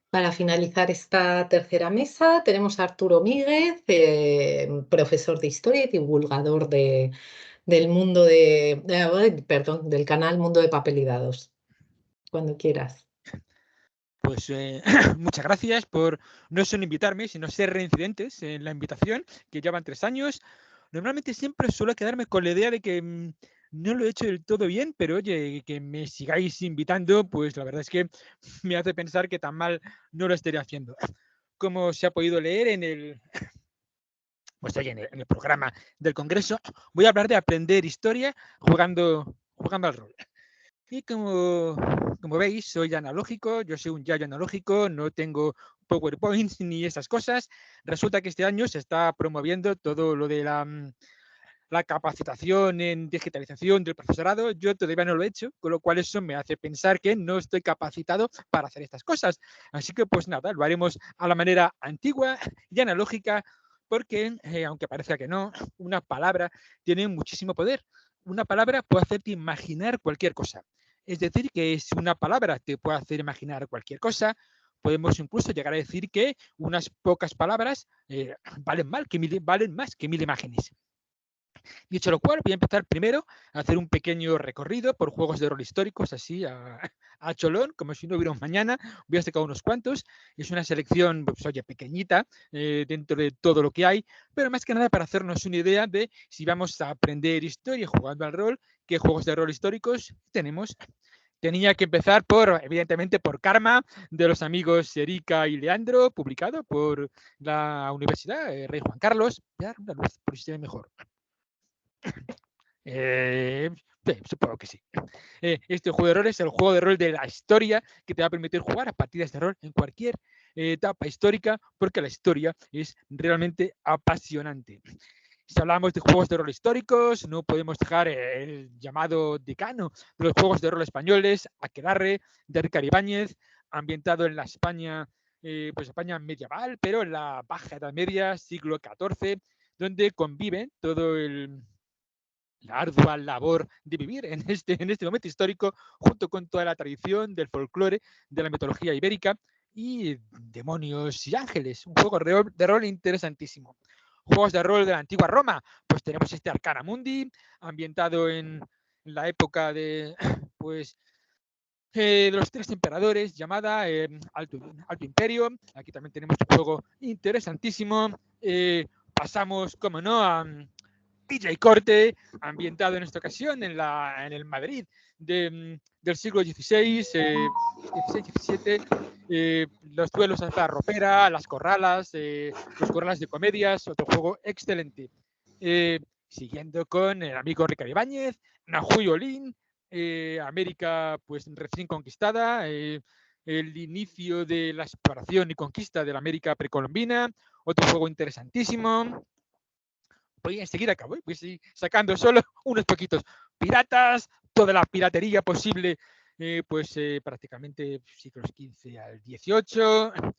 Para finalizar esta tercera mesa, tenemos a Arturo Míguez, profesor de historia y divulgador del mundo perdón, del canal Mundo de Papel y Dados. Cuando quieras. Pues muchas gracias por no solo invitarme, sino ser reincidentes en la invitación, que llevan 3 años. Normalmente siempre suelo quedarme con la idea de que no lo he hecho del todo bien, pero oye, que me sigáis invitando, pues la verdad es que me hace pensar que tan mal no lo estaría haciendo. Como se ha podido leer pues, oye, en el programa del Congreso, voy a hablar de aprender historia jugando al rol. Y como veis, soy analógico, yo soy un yayo analógico, no tengo PowerPoints ni esas cosas. Resulta que este año se está promoviendo todo lo de la capacitación en digitalización del profesorado. Yo todavía no lo he hecho, con lo cual eso me hace pensar que no estoy capacitado para hacer estas cosas. Así que pues nada, lo haremos a la manera antigua y analógica, porque aunque parezca que no, una palabra tiene muchísimo poder. Una palabra puede hacerte imaginar cualquier cosa. Es decir, que si una palabra te puede hacer imaginar cualquier cosa, podemos incluso llegar a decir que unas pocas palabras valen más que 1000 imágenes. Dicho lo cual, voy a empezar primero a hacer un pequeño recorrido por juegos de rol históricos, así a cholón, como si no hubiera un mañana. Voy a sacar unos cuantos. Es una selección, pues, oye, pequeñita dentro de todo lo que hay, pero más que nada para hacernos una idea de si vamos a aprender historia jugando al rol, qué juegos de rol históricos tenemos. Tenía que empezar evidentemente, por Karma, de los amigos Erika y Leandro, publicado por la Universidad Rey Juan Carlos. Voy a dar una luz por si se ve mejor. Sí, supongo que sí. Este juego de rol es el juego de rol de la historia que te va a permitir jugar a partidas de rol en cualquier etapa histórica, porque la historia es realmente apasionante. Si hablamos de juegos de rol históricos, no podemos dejar el llamado decano de los juegos de rol españoles, Aquelarre, de Ricardo Ibáñez, ambientado en la España, pues España medieval, pero en la Baja Edad Media, siglo XIV, donde conviven todo la ardua labor de vivir en este momento histórico, junto con toda la tradición del folclore, de la mitología ibérica y demonios y ángeles. Un juego de rol interesantísimo. Juegos de rol de la antigua Roma, pues tenemos este Arcana Mundi, ambientado en la época de, pues, de los 3 emperadores, llamada Alto Imperio. Aquí también tenemos un juego interesantísimo. Pasamos, como no, a PJ Corte, ambientado en esta ocasión en el Madrid del siglo XVI, XVII, los duelos a la ropera, las corralas, los corralas de comedias, otro juego excelente. Siguiendo con el amigo Ricardo Ibáñez, Nahui Olin, América pues recién conquistada, el inicio de la exploración y conquista de la América precolombina, otro juego interesantísimo. Voy a seguir acá, voy a seguir sacando solo unos poquitos. Piratas, toda la piratería posible, prácticamente siglos XV al XVIII.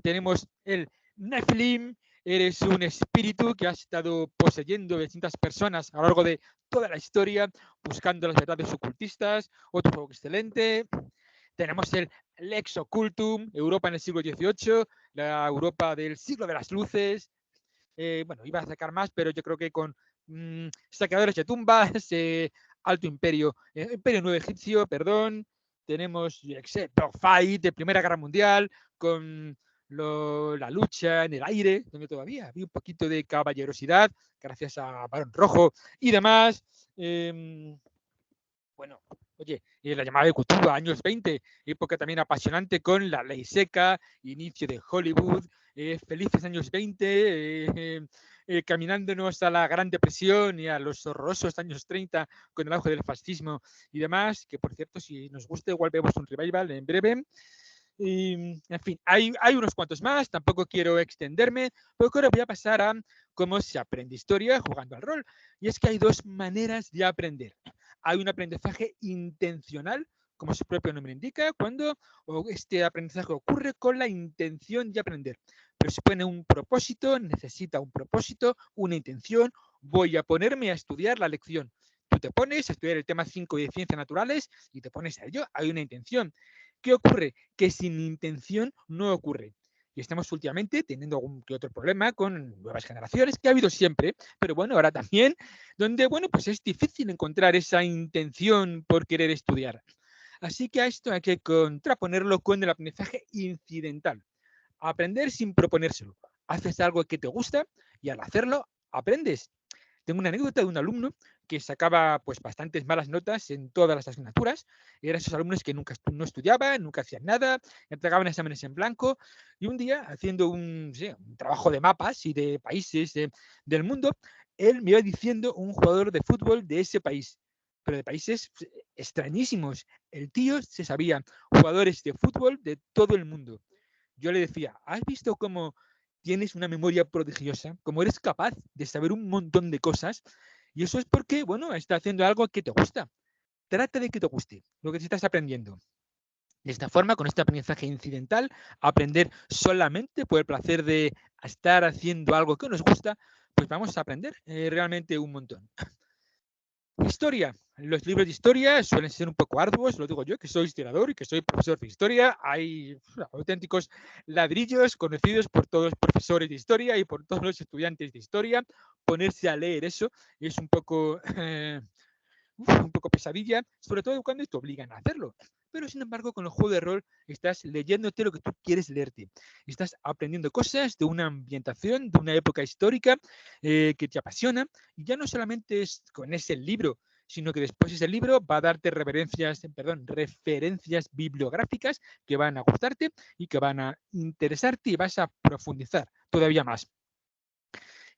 Tenemos el Nephilim, eres un espíritu que ha estado poseyendo distintas personas a lo largo de toda la historia, buscando las verdades ocultistas, otro juego excelente. Tenemos el Lex Occultum, Europa en el siglo XVIII, la Europa del siglo de las luces. Bueno, iba a sacar más, pero yo creo que con saqueadores de tumbas, Alto Imperio, Imperio Nuevo Egipcio, perdón, tenemos Fight de Primera Guerra Mundial, con la lucha en el aire, donde todavía había un poquito de caballerosidad, gracias a Barón Rojo y demás. Bueno, oye, la llamada de Cthulhu, años 20, época también apasionante con la ley seca, inicio de Hollywood, felices años 20, caminándonos a la Gran Depresión y a los horrorosos años 30 con el auge del fascismo y demás, que por cierto, si nos gusta, igual vemos un revival en breve. Y, en fin, hay unos cuantos más, tampoco quiero extenderme, pero ahora voy a pasar a cómo se aprende historia jugando al rol. Y es que hay dos maneras de aprender. Hay un aprendizaje intencional, como su propio nombre indica, cuando este aprendizaje ocurre con la intención de aprender. Pero se pone un propósito, necesita un propósito, una intención. Voy a ponerme a estudiar la lección. Tú te pones a estudiar el tema 5 de ciencias naturales y te pones a ello. Hay una intención. ¿Qué ocurre? Que sin intención no ocurre. Y estamos últimamente teniendo algún que otro problema con nuevas generaciones, que ha habido siempre, pero bueno, ahora también, donde, bueno, pues es difícil encontrar esa intención por querer estudiar. Así que a esto hay que contraponerlo con el aprendizaje incidental. Aprender sin proponérselo. Haces algo que te gusta y al hacerlo aprendes. Tengo una anécdota de un alumno que sacaba pues bastantes malas notas en todas las asignaturas. Eran esos alumnos que nunca no estudiaban, nunca hacían nada, entregaban exámenes en blanco. Y un día, haciendo un trabajo de mapas y de países del mundo, él me iba diciendo un jugador de fútbol de ese país, pero de países extrañísimos. El tío se sabía jugadores de fútbol de todo el mundo. Yo le decía, ¿has visto cómo tienes una memoria prodigiosa? ¿Cómo eres capaz de saber un montón de cosas? Y eso es porque, bueno, estás haciendo algo que te gusta. Trata de que te guste lo que estás aprendiendo. De esta forma, con este aprendizaje incidental, aprender solamente por el placer de estar haciendo algo que nos gusta, pues vamos a aprender realmente un montón. Historia. Los libros de historia suelen ser un poco arduos, lo digo yo, que soy historiador y que soy profesor de historia. Hay auténticos ladrillos conocidos por todos los profesores de historia y por todos los estudiantes de historia. Ponerse a leer eso es un poco pesadilla, sobre todo cuando te obligan a hacerlo. Pero sin embargo, con el juego de rol estás leyéndote lo que tú quieres leerte. Estás aprendiendo cosas de una ambientación, de una época histórica que te apasiona. Y ya no solamente es con ese libro, sino que después ese libro va a darte referencias bibliográficas que van a gustarte y que van a interesarte y vas a profundizar todavía más.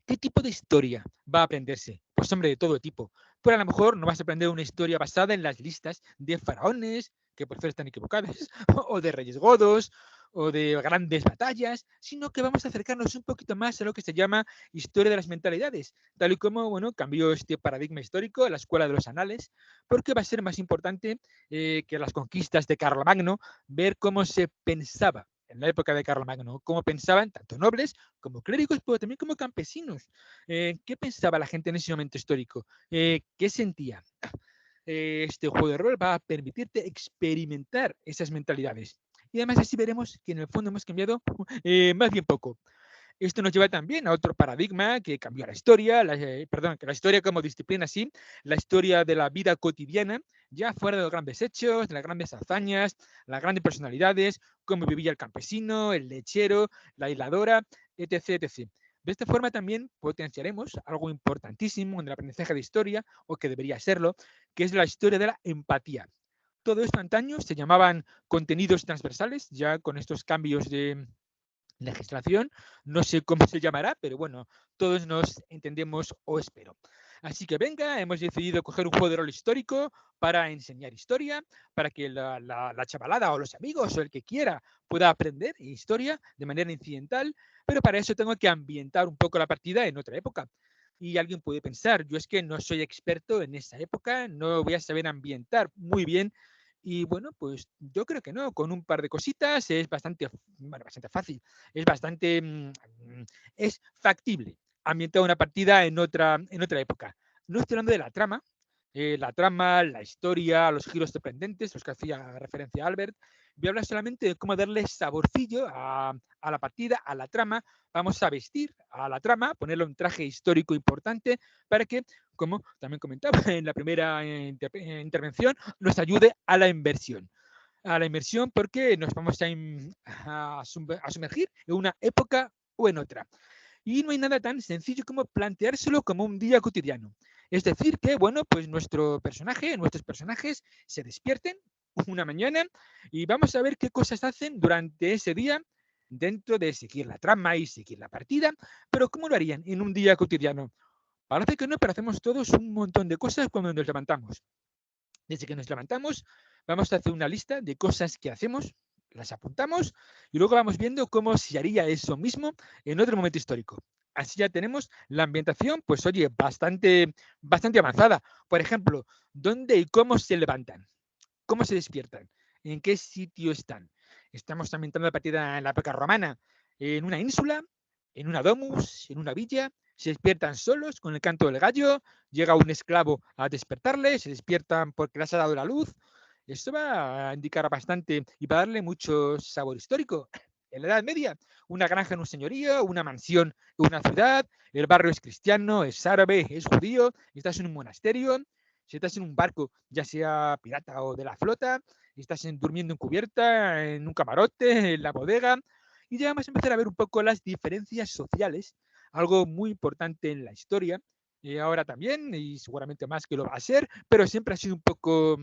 ¿Qué tipo de historia va a aprenderse? Pues hombre, de todo tipo. Pero a lo mejor no vas a aprender una historia basada en las listas de faraones, que por cierto están equivocadas, o de reyes godos, o de grandes batallas, sino que vamos a acercarnos un poquito más a lo que se llama historia de las mentalidades, tal y como cambió este paradigma histórico en la escuela de los anales, porque va a ser más importante que las conquistas de Carlomagno, ver cómo se pensaba en la época de Carlomagno, cómo pensaban tanto nobles como clérigos, pero también como campesinos. ¿Qué pensaba la gente en ese momento histórico? ¿Qué sentía? Este juego de rol va a permitirte experimentar esas mentalidades. Y además así veremos que en el fondo hemos cambiado más bien poco. Esto nos lleva también a otro paradigma que cambió la historia, que la historia como disciplina sí, la historia de la vida cotidiana, ya fuera de los grandes hechos, de las grandes hazañas, las grandes personalidades, cómo vivía el campesino, el lechero, la hiladora, etc, etc. De esta forma también potenciaremos algo importantísimo en el aprendizaje de historia, o que debería serlo, que es la historia de la empatía. Todo esto antaño se llamaban contenidos transversales, ya con estos cambios de legislación, no sé cómo se llamará, pero bueno, todos nos entendemos o espero. Así que venga, hemos decidido coger un juego de rol histórico para enseñar historia, para que la chavalada o los amigos o el que quiera pueda aprender historia de manera incidental, pero para eso tengo que ambientar un poco la partida en otra época. Y alguien puede pensar, yo es que no soy experto en esa época, no voy a saber ambientar muy bien. Y bueno, pues yo creo que no, con un par de cositas es bastante fácil, es es factible ambientar una partida en otra época. No estoy hablando de la trama, la historia, los giros sorprendentes, los que hacía referencia a Albert. Voy a hablar solamente de cómo darle saborcillo a la partida, a la trama. Vamos a vestir a la trama, ponerle un traje histórico importante para que, como también comentaba en la primera intervención, nos ayude a la inversión. A la inmersión porque nos vamos a sumergir en una época o en otra. Y no hay nada tan sencillo como planteárselo como un día cotidiano. Es decir, que, bueno, pues nuestros personajes se despierten una mañana y vamos a ver qué cosas hacen durante ese día dentro de seguir la trama y seguir la partida, pero ¿cómo lo harían en un día cotidiano? Parece que no, pero hacemos todos un montón de cosas cuando nos levantamos. Desde que nos levantamos, vamos a hacer una lista de cosas que hacemos, las apuntamos y luego vamos viendo cómo se haría eso mismo en otro momento histórico. Así ya tenemos la ambientación, pues oye, bastante avanzada. Por ejemplo, ¿dónde y cómo se levantan? ¿Cómo se despiertan? ¿En qué sitio están? Estamos ambientando la partida en la época romana, en una ínsula, en una domus, en una villa. Se despiertan solos con el canto del gallo, llega un esclavo a despertarles, se despiertan porque les ha dado la luz. Esto va a indicar bastante y va a darle mucho sabor histórico. En la Edad Media, una granja en un señorío, una mansión en una ciudad, el barrio es cristiano, es árabe, es judío, estás en un monasterio, si estás en un barco, ya sea pirata o de la flota, estás durmiendo en cubierta, en un camarote, en la bodega, y ya vamos a empezar a ver un poco las diferencias sociales, algo muy importante en la historia, y ahora también, y seguramente más que lo va a ser, pero siempre ha sido un poco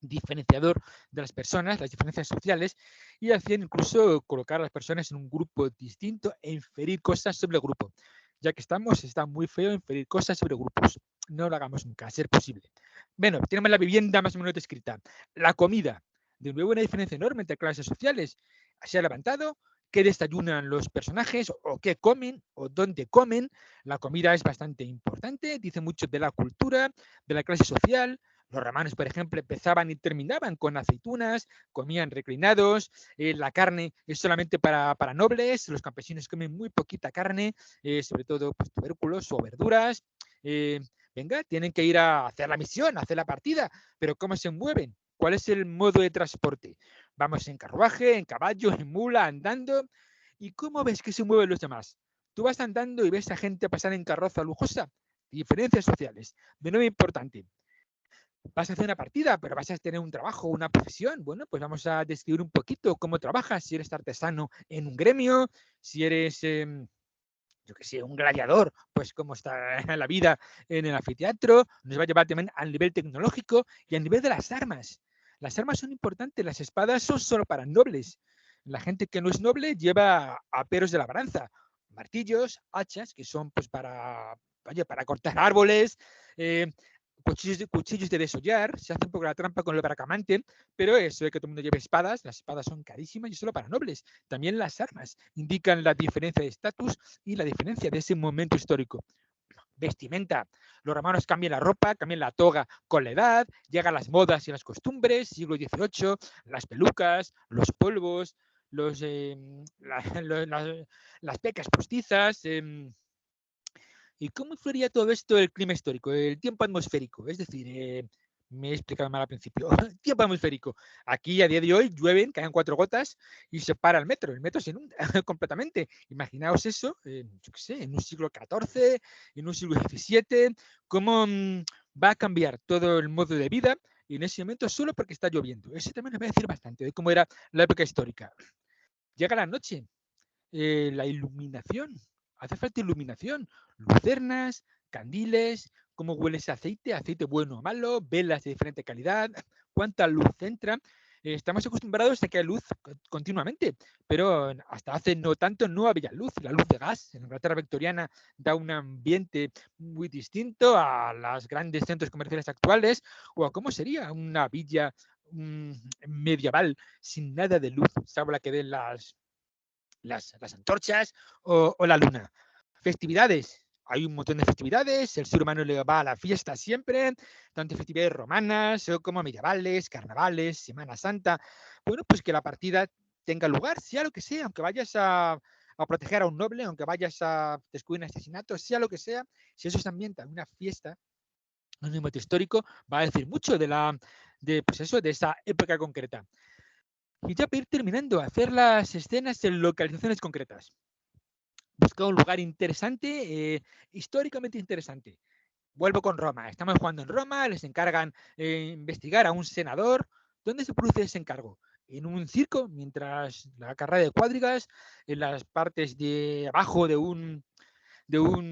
diferenciador de las personas, las diferencias sociales, y hacían incluso colocar a las personas en un grupo distinto e inferir cosas sobre el grupo. Ya que está muy feo inferir cosas sobre grupos. No lo hagamos nunca, a ser posible. Bueno, tenemos la vivienda más o menos descrita. La comida. De nuevo, una diferencia enorme entre clases sociales. Se ha levantado, qué desayunan los personajes, o qué comen, o dónde comen. La comida es bastante importante, dice mucho de la cultura, de la clase social. Los romanos, por ejemplo, empezaban y terminaban con aceitunas, comían reclinados, la carne es solamente para nobles, los campesinos comen muy poquita carne, sobre todo pues, tubérculos o verduras. Eh, venga, tienen que ir a hacer la misión, a hacer la partida, pero ¿cómo se mueven? ¿Cuál es el modo de transporte? Vamos en carruaje, en caballo, en mula, andando. ¿Y cómo ves que se mueven los demás? Tú vas andando y ves a gente pasar en carroza lujosa. Diferencias sociales. De nuevo importante, vas a hacer una partida, pero vas a tener un trabajo, una profesión. Bueno, pues vamos a describir un poquito cómo trabajas, si eres artesano en un gremio, si eres, yo qué sé, un gladiador, pues cómo está la vida en el anfiteatro. Nos va a llevar también al nivel tecnológico y al nivel de las armas. Las armas son importantes, las espadas son solo para nobles. La gente que no es noble lleva aperos de labranza, martillos, hachas, que son pues para, oye, para cortar árboles, eh, cuchillos de desollar, se hace un poco la trampa con el bracamante, pero eso de que todo el mundo lleve espadas, las espadas son carísimas y solo para nobles. También las armas indican la diferencia de estatus y la diferencia de ese momento histórico. Vestimenta. Los romanos cambian la ropa, cambian la toga con la edad, llegan las modas y las costumbres, siglo XVIII, las pelucas, los polvos, los, las pecas postizas. ¿Y cómo influiría todo esto el clima histórico, el tiempo atmosférico? Es decir, me he explicado mal al principio. Tiempo atmosférico. Aquí a día de hoy llueven, caen 4 gotas y se para el metro. El metro se inunda completamente. Imaginaos eso, yo qué sé, en un siglo XIV, en un siglo XVII, cómo va a cambiar todo el modo de vida en ese momento solo porque está lloviendo. Eso también nos va a decir bastante de cómo era la época histórica. Llega la noche, la iluminación. Hace falta iluminación, lucernas, candiles, cómo huele ese aceite, aceite bueno o malo, velas de diferente calidad, cuánta luz entra. Estamos acostumbrados a que hay luz continuamente, pero hasta hace no tanto no había luz. La luz de gas en Inglaterra victoriana da un ambiente muy distinto a los grandes centros comerciales actuales o a cómo sería una villa medieval sin nada de luz, salvo la que den las antorchas o la luna. Festividades. Hay un montón de festividades, el ser humano le va a la fiesta siempre, tanto festividades romanas como medievales, carnavales, Semana Santa. Bueno, pues que la partida tenga lugar, sea lo que sea, aunque vayas a proteger a un noble, aunque vayas a descubrir un asesinato, sea lo que sea, si eso se ambienta en una fiesta, en un momento histórico, va a decir mucho pues eso, de esa época concreta. Y ya para ir terminando, hacer las escenas en localizaciones concretas. Buscar un lugar interesante, históricamente interesante. Vuelvo con Roma. Estamos jugando en Roma, les encargan investigar a un senador. ¿Dónde se produce ese encargo? En un circo, mientras la carrera de cuadrigas, en las partes de abajo de un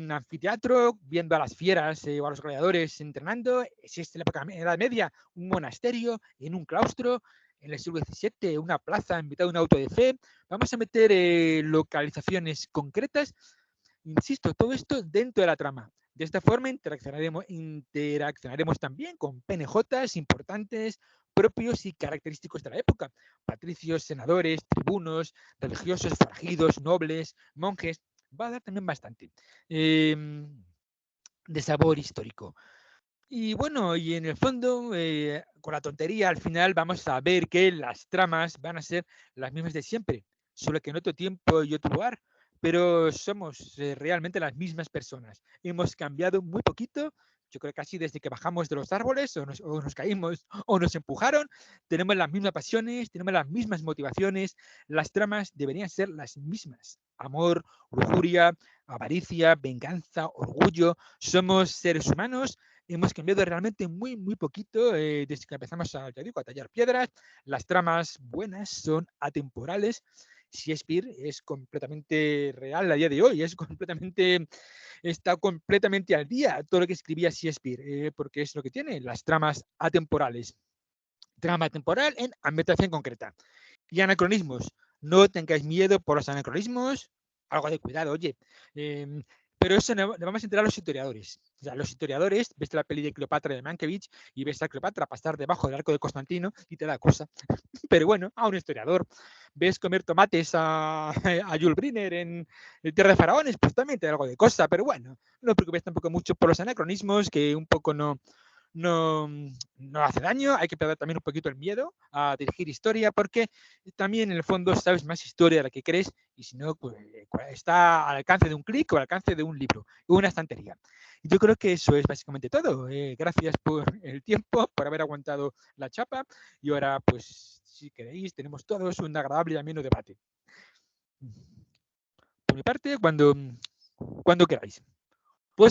anfiteatro, viendo a las fieras o a los gladiadores entrenando. Si es en la época de la Edad Media, un monasterio, en un claustro, en el siglo XVII, una plaza en mitad de un auto de fe. Vamos a meter localizaciones concretas. Insisto, todo esto dentro de la trama. De esta forma interaccionaremos también con PNJs importantes, propios y característicos de la época. Patricios, senadores, tribunos, religiosos, forajidos, nobles, monjes. Va a dar también bastante de sabor histórico. Y bueno, y en el fondo, con la tontería, al final vamos a ver que las tramas van a ser las mismas de siempre, solo que en otro tiempo y otro lugar, pero somos realmente las mismas personas. Hemos cambiado muy poquito, Yo creo que casi desde que bajamos de los árboles o nos caímos o nos empujaron, tenemos las mismas pasiones, tenemos las mismas motivaciones, las tramas deberían ser las mismas. Amor, lujuria, avaricia, venganza, orgullo. Somos seres humanos, hemos cambiado realmente muy, muy poquito desde que empezamos ya digo, a tallar piedras. Las tramas buenas son atemporales. Shakespeare es completamente real a día de hoy, está completamente al día todo lo que escribía Shakespeare, porque es lo que tiene, las tramas atemporales. Trama temporal en ambientación concreta. Y anacronismos. No tengáis miedo por los anacronismos. Algo de cuidado, oye. Pero eso le vamos a enterar a los historiadores. O sea, los historiadores, ves la peli de Cleopatra de Mankiewicz y ves a Cleopatra pasar debajo del arco de Constantino y te da cosa. Pero bueno, a un historiador. Ves comer tomates a Jules Briner en Tierra de Faraones, pues también te da algo de cosa. Pero bueno, no os preocupéis tampoco mucho por los anacronismos, que un poco no hace daño. Hay que perder también un poquito el miedo a dirigir historia, porque también en el fondo sabes más historia de la que crees, y si no, pues está al alcance de un clic o al alcance de un libro, una estantería. Yo creo que eso es básicamente todo. Gracias por el tiempo, por haber aguantado la chapa, y ahora, pues, si queréis, tenemos todos un agradable y ameno debate. Por mi parte, cuando queráis.